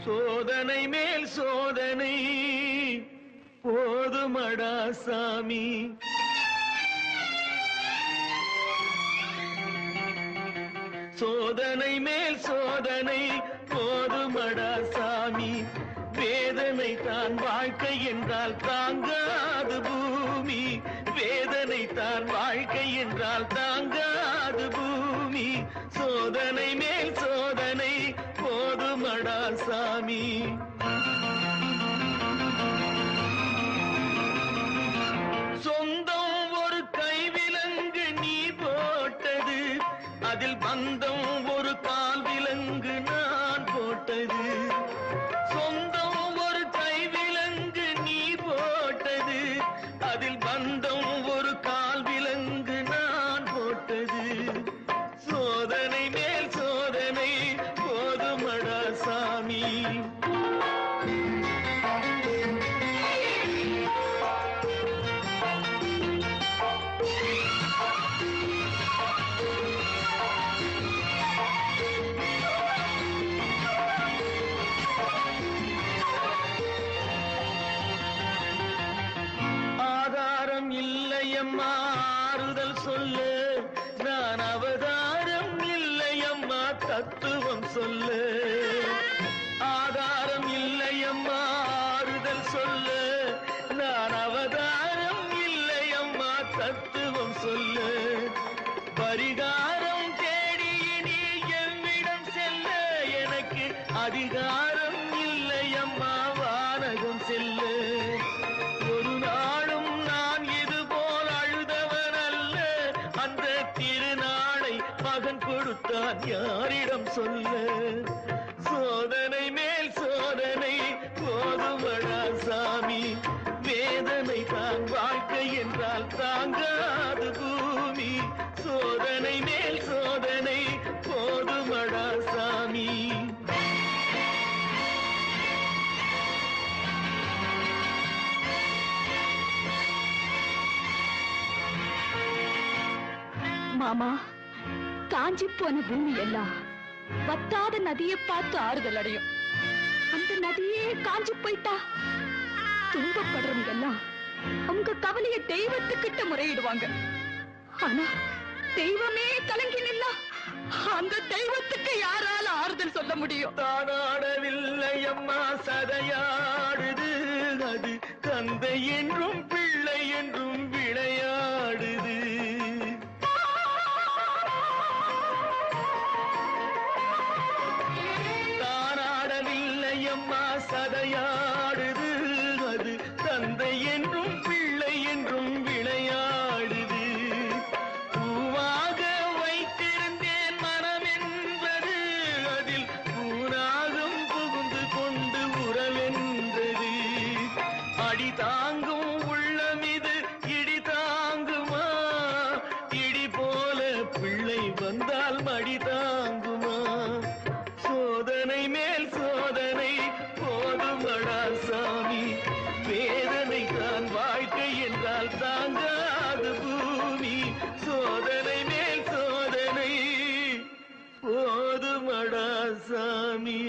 சோதனை மேல் சோதனை போதுமடா சாமி. சோதனை மேல் சோதனை போதுமடா சாமி. வேதனை தான் வாழ்க்கை என்றால் தாங்காது பூமி. வேதனை தான் வாழ்க்கை என்றால் தாங்காது பூமி. சோதனை மேல் சோதனை போதுமடா சாமி. சொந்தம் ஒரு கைவிலங்கு நீ போட்டது, அதில் பந்தம் ஒரு கால் விலங்கு நான் போட்டது. சொந்தம் ஒரு கைவிலங்கு நீ போட்டது, அதில் பந்தம் ஒரு கால் விலங்கு நான் போட்டது. சோதனை மேல் சோதனை போதுமடா சாமி. ஆதாரம் இல்லையம்மா ஆறுதல் சொல்லு, நான் அவதாரம் இல்லையம்மா தத்துவம் சொல்லு. ஆதாரம் இல்லையம்மா ஆறுதல் சொல்லு, நான் அவதாரம் இல்லையம்மா தத்துவம் சொல்லு. பரிகாரம் தேடி நீ எவ்விடம் செல்ல, எனக்கு அதிகாரம் இல்லையம்மா வானகம் செல்லு. ஒரு நாளும் நான் இது போல் அழுதவன் அல்ல, அந்த திருநாளை மகன் கொடுத்தான் யாரிடம் சொல்ல. சோதனை மேல் சோதனை போதுமடா சாமி. வேதனை தான் வாழ்க்கை என்றால் தாங்காது பூமி. சோதனை மேல் சோதனை போதுமடா சாமி. மாமா, காஞ்சி போன பூமி எல்லாம் வத்தாத நதியை பார்த்து ஆறுதல் அடையும். அந்த நதியே காஞ்சி போயிட்டா துன்பப்படுறவங்க எல்லாம் அவங்க கவலைய தெய்வத்துக்கிட்ட முறையிடுவாங்க. ஆனா தெய்வமே கலங்கி நின்னா அந்த தெய்வத்துக்கு யாரால ஆறுதல் சொல்ல முடியும்? தானாடவில்லை அம்மா சதையாடுது, அது தந்தை என்றும் பிள்ளை என்றும் விளையாடுது. தானாடவில்லை அம்மா சதையாடுது, அது தந்தை என்றும் பிள்ளை என்றும் விளையாடுது. பூவாக வைத்திருந்தேன் மனம் என்பது, அதில் பூனாகம் புகுந்து கொண்டு உறவென்றது. அடி தாங்கும் உள்ளம் இது இடி தாங்குமா? இடி போல பிள்ளை வந்தால் மடி தாங்குமா? சோதனை மேல் சோதனை போதுமடா சாமி. வேதனை தான் வாழ்க்கை என்றால் தாங்காது பூமி. சோதனை மேல் சோதனை போதுமடா சாமி.